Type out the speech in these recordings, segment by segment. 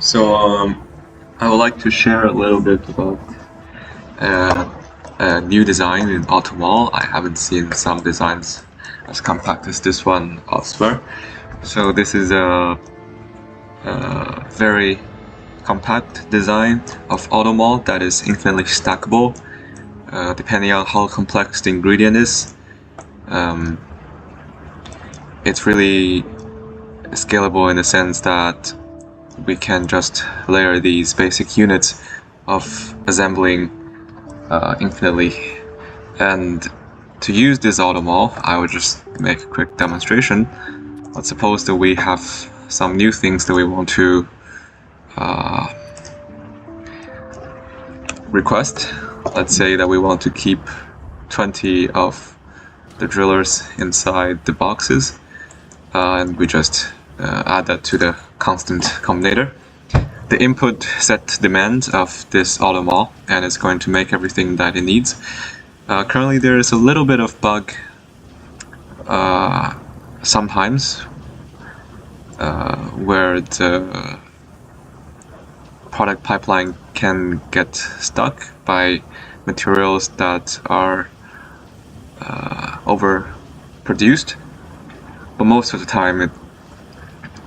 So I would like to share a little bit about a new design in AutoMall. I haven't seen some designs as compact as this one elsewhere. So this is a very compact design of AutoMall that is infinitely stackable, depending on how complex the ingredient is. It's really scalable in the sense that we can just layer these basic units of assembling infinitely. And to use this AutoMall, I would just make a quick demonstration. Let's suppose that we have some new things that we want to request. Let's say that we want to keep 20 of the drillers inside the boxes, and we just add that to the constant combinator. The input set demand of this AutoMall, and it's going to make everything that it needs. Currently there is a little bit of bug sometimes where the product pipeline can get stuck by materials that are overproduced, but most of the time it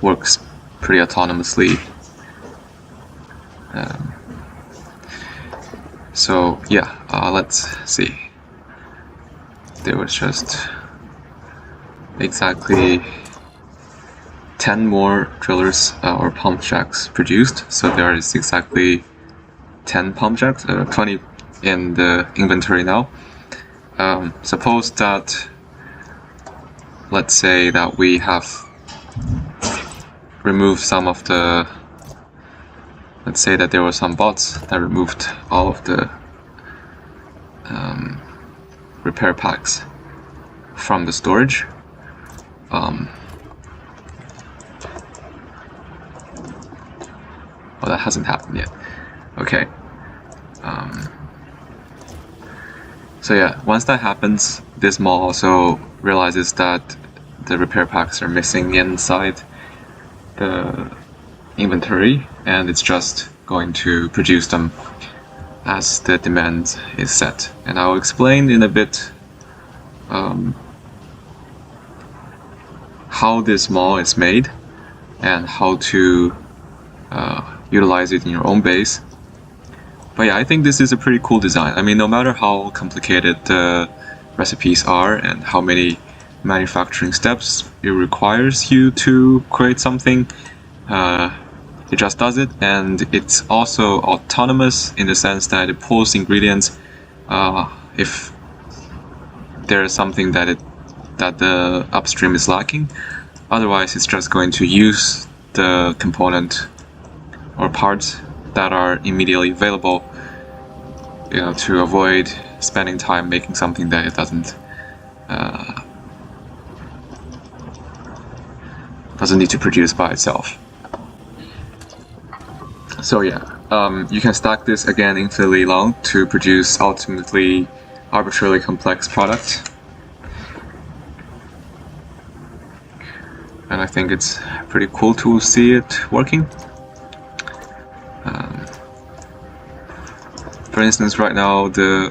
works pretty autonomously. So yeah, let's see. There was just exactly 10 more drillers or pump jacks produced, so there is exactly 10 pump jacks, 20 in the inventory now. Suppose that, let's say that we have removed some of the, let's say that there were some bots that removed all of the repair packs from the storage. Well, that hasn't happened yet. Okay. So yeah, once that happens, this mall also realizes that the repair packs are missing inside the inventory, and it's just going to produce them as the demand is set. And I'll explain in a bit how this mall is made and how to utilize it in your own base. But yeah, I think this is a pretty cool design. I mean, no matter how complicated the recipes are and how many manufacturing steps it requires you to create something, it just does it, and it's also autonomous in the sense that it pulls ingredients if there is something that the upstream is lacking. Otherwise, it's just going to use the component or parts that are immediately available, to avoid spending time making something that it doesn't need to produce by itself. So yeah, you can stack this again infinitely long to produce ultimately arbitrarily complex products. And I think it's pretty cool to see it working. For instance, right now the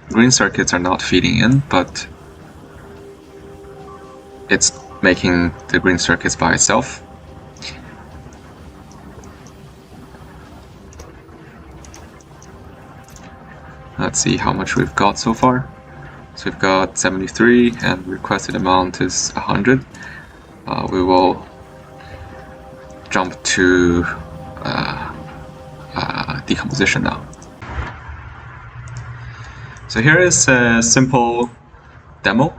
green circuits are not feeding in, but it's making the green circuits by itself. Let's see how much we've got so far. So we've got 73 and requested amount is 100. We will jump to decomposition now. So here is a simple demo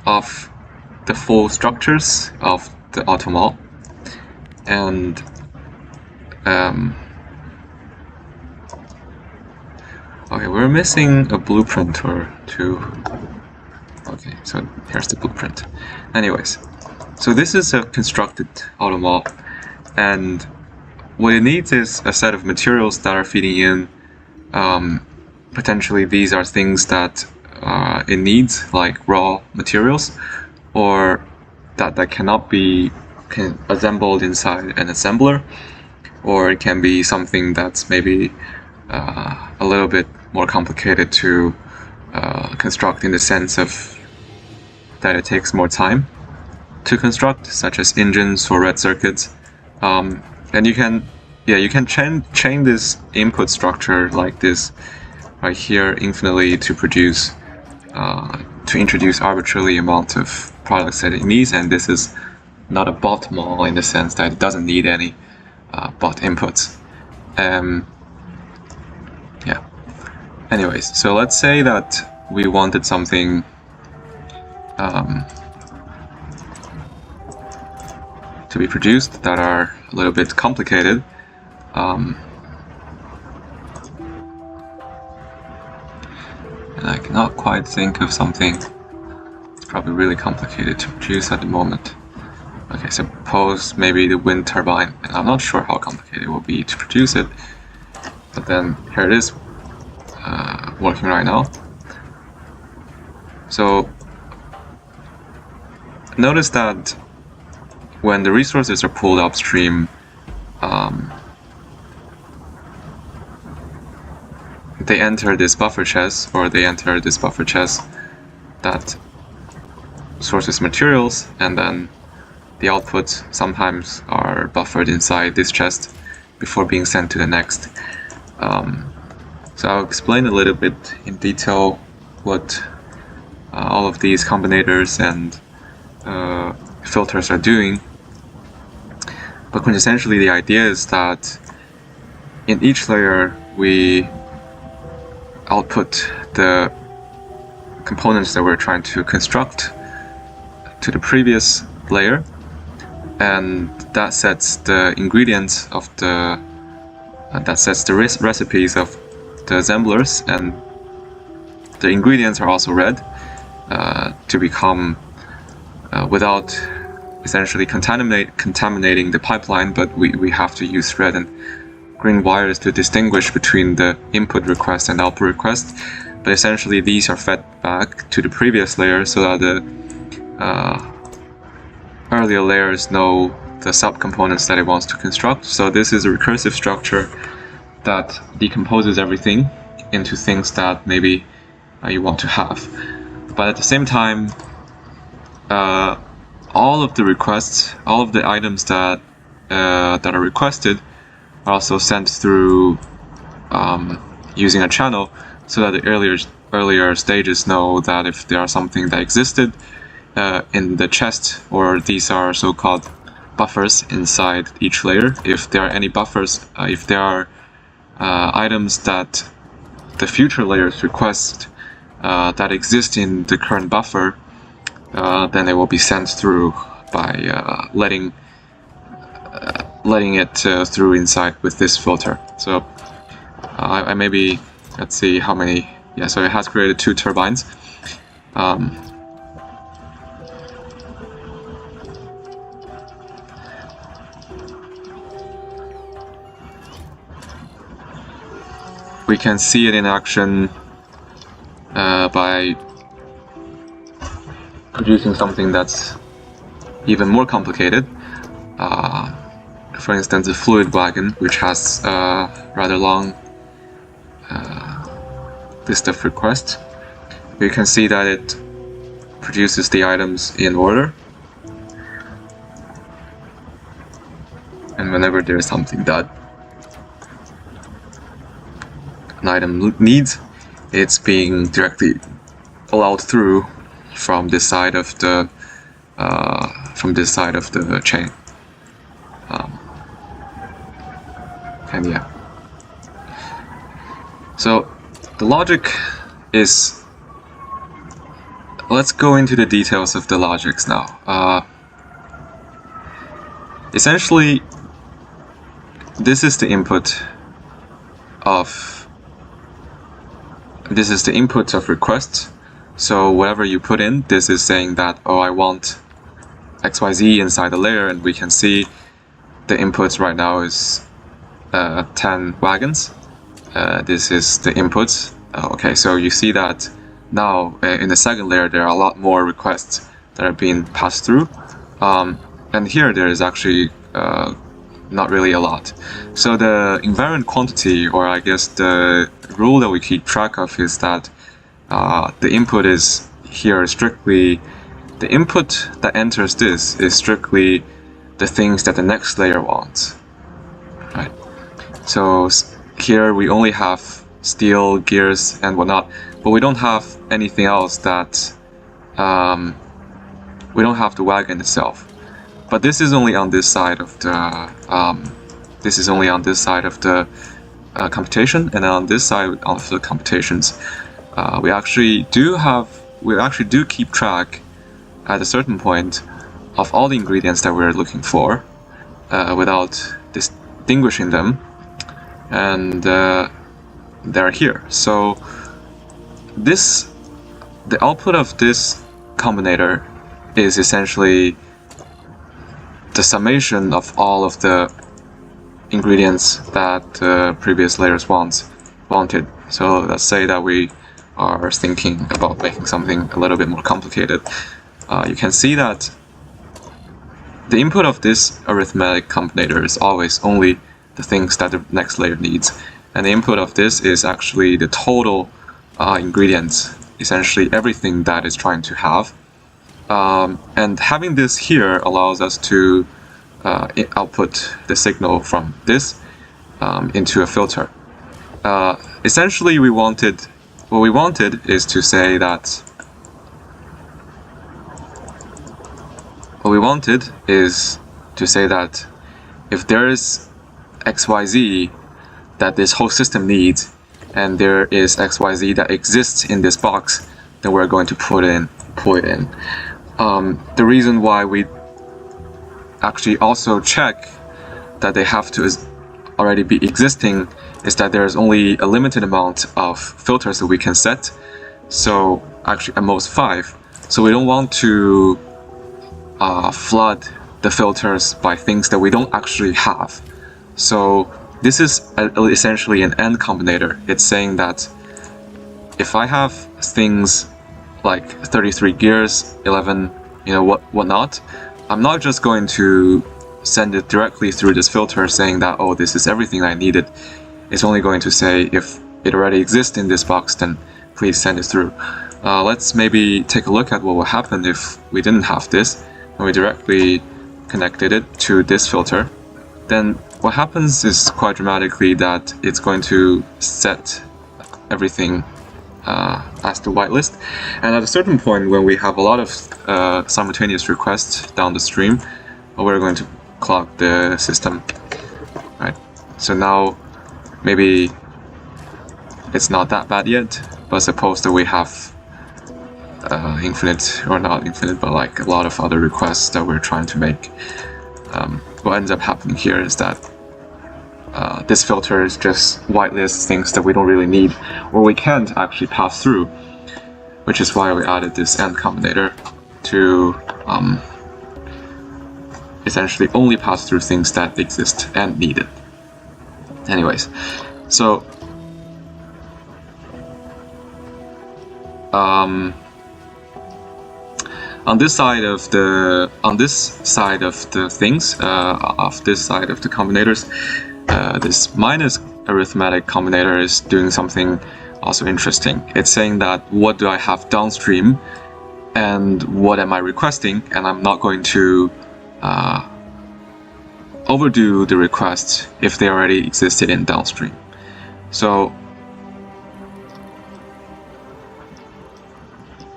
of the full structures of the AutoMall, and okay, we're missing a blueprint or two. Okay, so here's the blueprint. Anyways, so this is a constructed AutoMall, and what it needs is a set of materials that are feeding in. Potentially these are things that it needs, like raw materials, or that cannot be assembled inside an assembler, or it can be something that's maybe a little bit more complicated to construct, in the sense of that it takes more time to construct, such as engines or red circuits. And you can chain this input structure like this right here infinitely to introduce arbitrary amount of products that it needs. And this is not a bot model in the sense that it doesn't need any bot inputs. Anyways, so let's say that we wanted something to be produced that are a little bit complicated. And I cannot quite think of something. It's probably really complicated to produce at the moment. Okay, suppose maybe the wind turbine, and I'm not sure how complicated it will be to produce it, but then here it is, working right now. So notice that when the resources are pulled upstream, they enter this buffer chest, that sources materials, and then the outputs sometimes are buffered inside this chest before being sent to the next. So I'll explain a little bit in detail what all of these combinators and filters are doing. But essentially the idea is that in each layer we output the components that we're trying to construct to the previous layer, and that sets the ingredients of the recipes of the assemblers, and the ingredients are also read to become without essentially contaminating the pipeline, but we have to use red and green wires to distinguish between the input request and output request. But essentially these are fed back to the previous layer so that the earlier layers know the subcomponents that it wants to construct. So this is a recursive structure that decomposes everything into things that maybe you want to have. But at the same time, all of the requests, all of the items that are requested are also sent through using a channel, so that the earlier stages know that if there are something that existed in the chest, or these are so-called buffers inside each layer. If there are any buffers, if there are items that the future layers request that exist in the current buffer, then they will be sent through by letting it through inside with this filter. So I maybe, let's see how many. Yeah, so it has created 2 turbines. We can see it in action by producing something that's even more complicated. For instance, a fluid wagon, which has rather long list of requests. You can see that it produces the items in order, and whenever there is something that an item needs, it's being directly allowed through from this side of the chain. And yeah, so the logic is, let's go into the details of the logics now. Essentially, this is the input of requests. So whatever you put in, this is saying that, oh, I want XYZ inside the layer, and we can see the inputs right now is 10 wagons. This is the inputs. Okay, so you see that now in the second layer there are a lot more requests that are being passed through. and here there is actually not really a lot. So the invariant quantity, or I guess the rule that we keep track of, is that the input is here strictly, the input that enters this is strictly the things that the next layer wants, right? So here we only have steel, gears, and whatnot, but we don't have anything else that, we don't have the wagon itself. But this is only on this side of the, computation, and on this side of the computations, we actually do keep track at a certain point of all the ingredients that we're looking for, without distinguishing them, and they're here. So the output of this combinator is essentially the summation of all of the ingredients that previous layers wanted. So let's say that we are thinking about making something a little bit more complicated. You can see that the input of this arithmetic combinator is always only the things that the next layer needs, and the input of this is actually the total ingredients, essentially everything that is trying to have. And having this here allows us to output the signal from this into a filter. Essentially, what we wanted is to say that if there is XYZ that this whole system needs, and there is XYZ that exists in this box, then we're going to pull it in. The reason why we actually also check that they have to already be existing is that there's only a limited amount of filters that we can set, so actually at most 5. So we don't want to flood the filters by things that we don't actually have. So this is essentially an AND combinator. It's saying that if I have things like 33 gears, 11, whatnot, I'm not just going to send it directly through this filter saying that, oh, this is everything I needed. It's only going to say, if it already exists in this box, then please send it through. Let's maybe take a look at what would happen if we didn't have this, and we directly connected it to this filter. Then what happens is quite dramatically that it's going to set everything as the whitelist, and at a certain point when we have a lot of simultaneous requests down the stream, we're going to clog the system, right? So now maybe it's not that bad yet, but suppose that we have infinite, or not infinite, but like a lot of other requests that we're trying to make. What ends up happening here is that this filter is just whitelists things that we don't really need, or we can't actually pass through, which is why we added this AND combinator to essentially only pass through things that exist and needed. Anyways, so on this side of the combinators, this minus arithmetic combinator is doing something also interesting. It's saying that what do I have downstream and what am I requesting, and I'm not going to overdo the requests if they already existed in downstream. So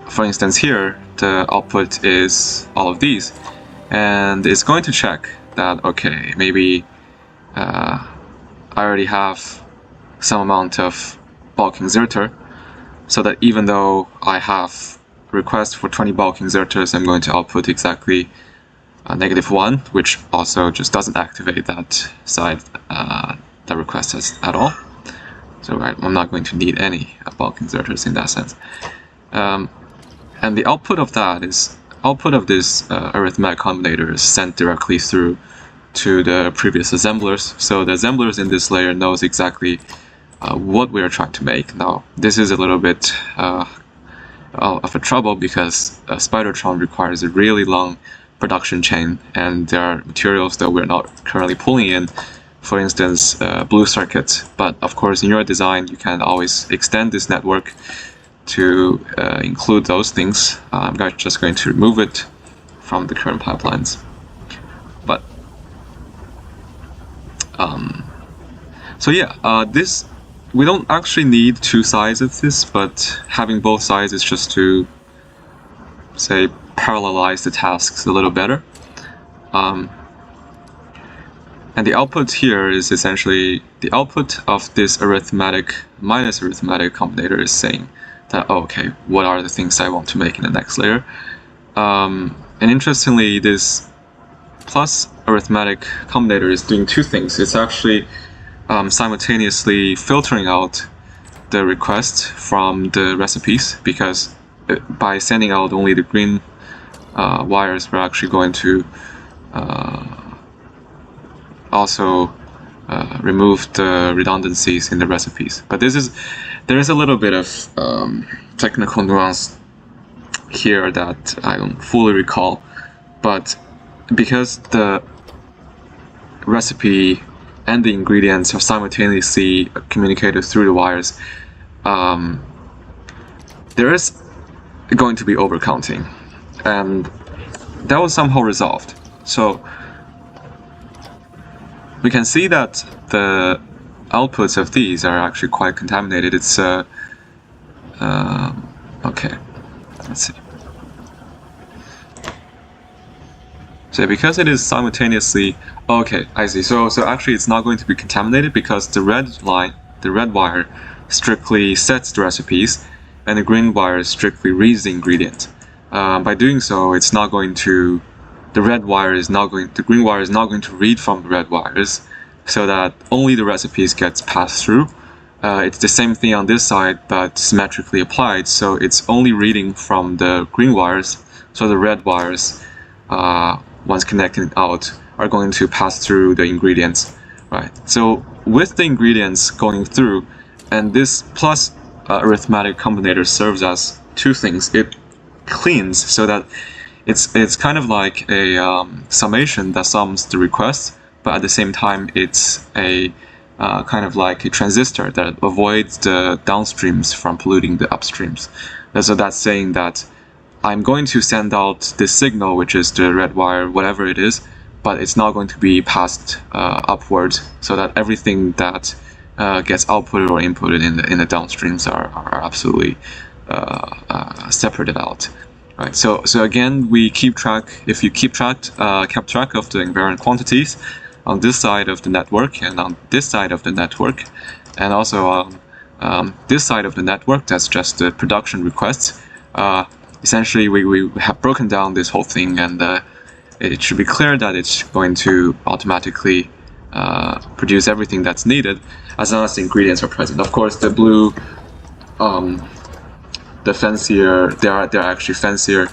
for instance, here the output is all of these, and it's going to check that, okay, maybe I already have some amount of bulk inserter, so that even though I have requests for 20 bulk inserters, I'm going to output exactly -1, which also just doesn't activate that side that request at all. So I'm not going to need any bulk inserters in that sense. And the output of this arithmetic combinator is sent directly through to the previous assemblers. So the assemblers in this layer knows exactly what we are trying to make. Now, this is a little bit of a trouble because Spidertron requires a really long production chain, and there are materials that we're not currently pulling in, for instance blue circuits. But of course in your design you can always extend this network to include those things. I'm just going to remove it from the current pipelines. But so yeah, this, we don't actually need two sides of this, but having both sides is just to say parallelize the tasks a little better. And the output here is essentially the output of this arithmetic minus arithmetic combinator is saying that, oh, okay, what are the things I want to make in the next layer? And interestingly, this plus arithmetic combinator is doing two things. It's actually simultaneously filtering out the request from the recipes, because by sending out only the green wires, we're actually going to also remove the redundancies in the recipes. But there is a little bit of technical nuance here that I don't fully recall, but because the recipe and the ingredients are simultaneously communicated through the wires, there is going to be overcounting, and that was somehow resolved. So we can see that the outputs of these are actually quite contaminated. It's okay, let's see. So because it is simultaneously, okay, I see. So actually it's not going to be contaminated because the red line, the red wire, strictly sets the recipes, and the green wire strictly reads the ingredient. By doing so, it's not going to, the green wire is not going to read from the red wires, so that only the recipes gets passed through. It's the same thing on this side, but symmetrically applied. So it's only reading from the green wires, so the red wires, once connected out, are going to pass through the ingredients, right? So with the ingredients going through, and this plus arithmetic combinator serves as two things. It cleans, so that it's kind of like a summation that sums the request, but at the same time it's a kind of like a transistor that avoids the downstreams from polluting the upstreams. And so that's saying that I'm going to send out this signal, which is the red wire, whatever it is, but it's not going to be passed upward, so that everything that gets outputted or inputted in the downstreams are absolutely separated out. Right. So again, we keep track. If you kept track of the invariant quantities on this side of the network and on this side of the network, and also on this side of the network, that's just the production requests. Essentially, we have broken down this whole thing, and it should be clear that it's going to automatically produce everything that's needed as long as the ingredients are present. Of course, the blue, the fancier, there are actually fancier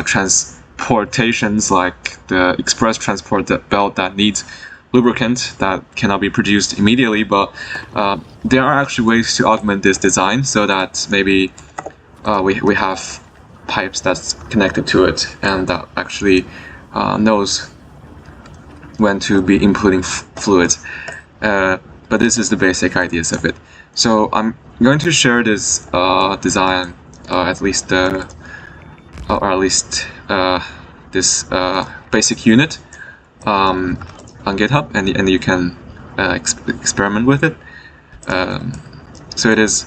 transportations, like the express transport belt that needs lubricant that cannot be produced immediately, but there are actually ways to augment this design so that maybe we have pipes that's connected to it and that actually knows when to be inputting fluids. But this is the basic ideas of it. So I'm going to share this design, at least this basic unit on GitHub, and you can experiment with it. So it is.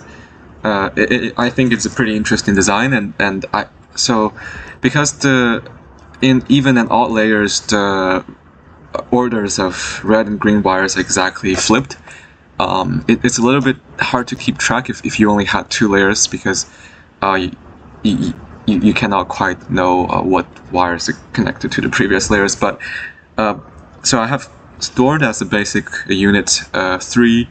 I think it's a pretty interesting design, and so because in even and odd layers the orders of red and green wires exactly flipped. It's a little bit hard to keep track if you only had two layers, because you cannot quite know what wires are connected to the previous layers. But so I have stored as a basic unit three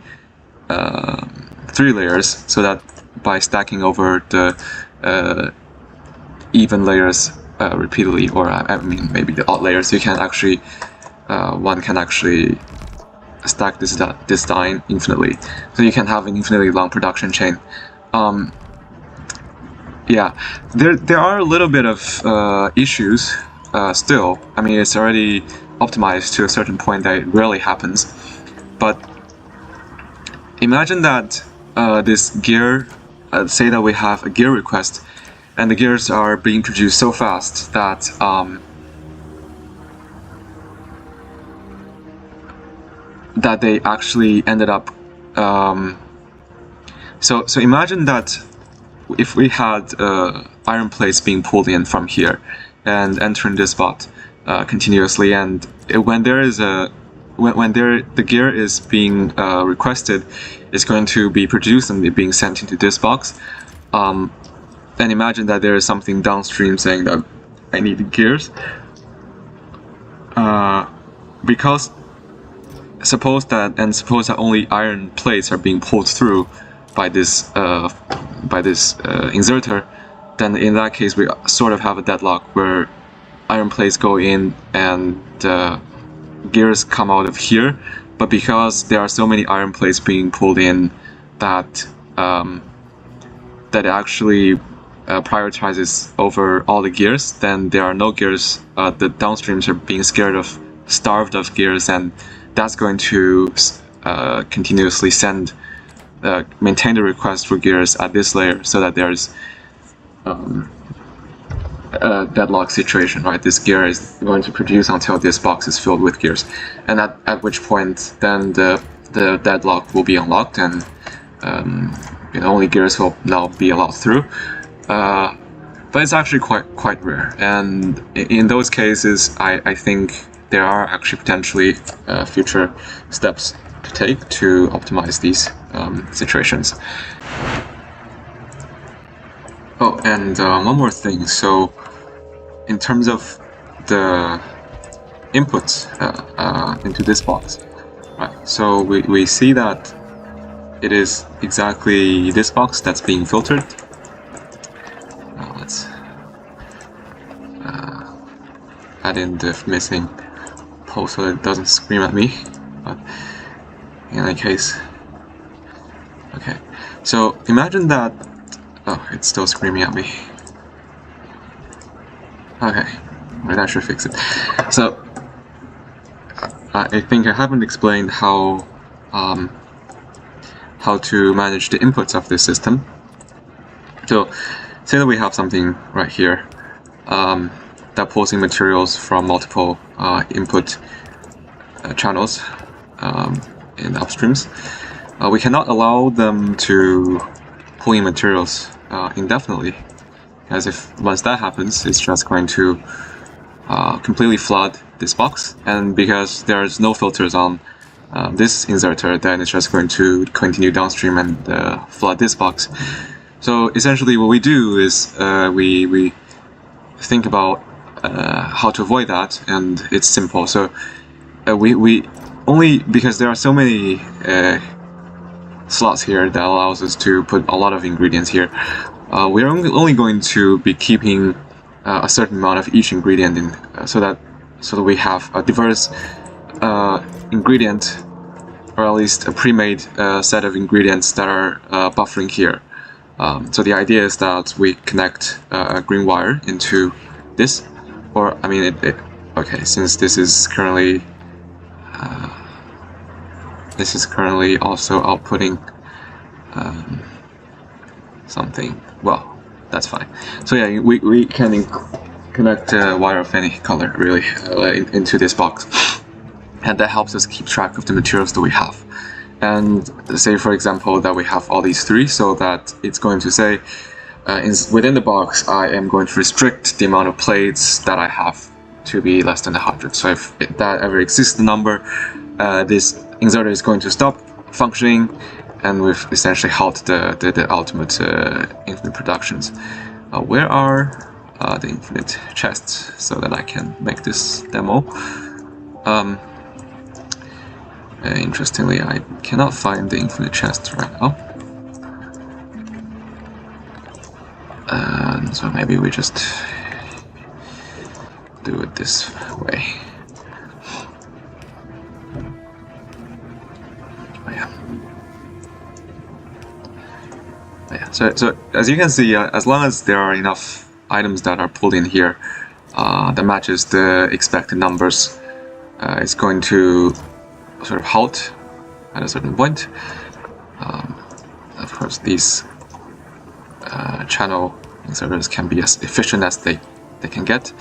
layers, so that by stacking over the even layers repeatedly, or I mean maybe the odd layers, you can actually one can actually stack this die infinitely, so you can have an infinitely long production chain. Yeah, there are a little bit of issues still, I mean, it's already optimized to a certain point that it rarely happens. But imagine that this gear, say that we have a gear request, and the gears are being produced so fast that that they actually ended up. So imagine that if we had iron plates being pulled in from here and entering this spot continuously, and when there is a the gear is being requested, is going to be produced and being sent into this box. Then imagine that there is something downstream saying that I need the gears, because suppose that only iron plates are being pulled through by this inserter. Then in that case we sort of have a deadlock where iron plates go in and gears come out of here, but because there are so many iron plates being pulled in that that actually prioritizes over all the gears, then there are no gears. The downstreams are being starved of gears, and that's going to continuously maintain the request for gears at this layer, so that there's a deadlock situation, right? This gear is going to produce until this box is filled with gears, and at which point then the deadlock will be unlocked, and only gears will now be allowed through. But it's actually quite rare, and in those cases I think there are actually potentially future steps to take to optimize these situations. Oh, and one more thing. So in terms of the inputs into this box, right? So we see that it is exactly this box that's being filtered. Let's add in the missing pole so that it doesn't scream at me. But in any case, okay. So imagine that. Oh, it's still screaming at me. Okay, well, that should fix it. So I think I haven't explained how to manage the inputs of this system. So say that we have something right here that pulls in materials from multiple input channels in upstreams. We cannot allow them to pull in materials indefinitely, as if once that happens, it's just going to completely flood this box, and because there's no filters on this inserter, then it's just going to continue downstream and flood this box. So essentially what we do is we think about how to avoid that, and it's simple. So we only, because there are so many slots here that allows us to put a lot of ingredients here, we're only going to be keeping a certain amount of each ingredient in, so that we have a diverse ingredient, or at least a pre-made set of ingredients that are buffering here. So the idea is that we connect a green wire into this, or I mean okay, since this is currently also outputting something. Well, that's fine. So yeah, we can connect a wire of any color really into this box, and that helps us keep track of the materials that we have. And say for example that we have all these three, so that it's going to say within the box I am going to restrict the amount of plates that I have to be less than 100. So if that ever exceeds the number, this inserter is going to stop functioning, and we've essentially halted the ultimate infinite productions. Where are the infinite chests, so that I can make this demo? Interestingly, I cannot find the infinite chests right now. So maybe we just do it this way. So as you can see, as long as there are enough items that are pulled in here, that matches the expected numbers, it's going to sort of halt at a certain point. Of course, these channel inserters can be as efficient as they can get.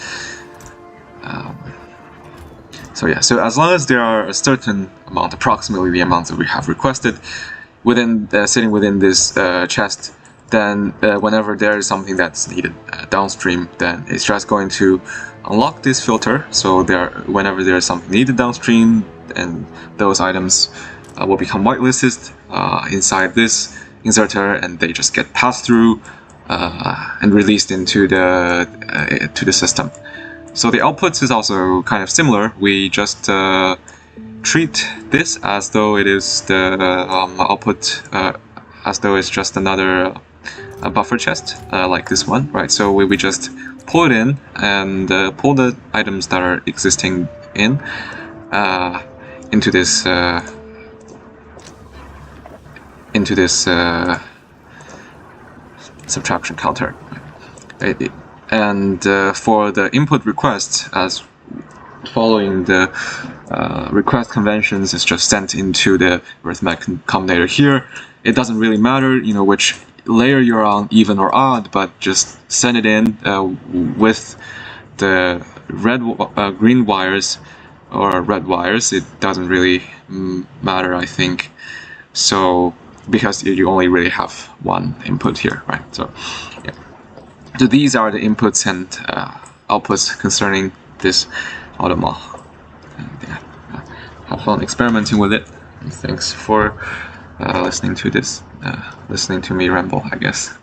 So yeah, so as long as there are a certain amount, approximately the amount that we have requested, within sitting within this chest, then whenever there is something that's needed downstream, then it's just going to unlock this filter. So whenever there is something needed downstream, and those items will become whitelisted inside this inserter, and they just get passed through and released into the system. So the outputs is also kind of similar. We just treat this as though it is the output, as though it's just another buffer chest, like this one, right? So we just pull it in and pull the items that are existing into this subtraction counter. And for the input request, as following the request conventions, is just sent into the arithmetic combinator here. It doesn't really matter, which layer you're on, even or odd, but just send it in with the green wires or red wires. It doesn't really matter, I think. So because you only really have one input here, right? So yeah. So these are the inputs and outputs concerning this AutoMall. And yeah, have fun experimenting with it. And thanks for listening to me ramble, I guess.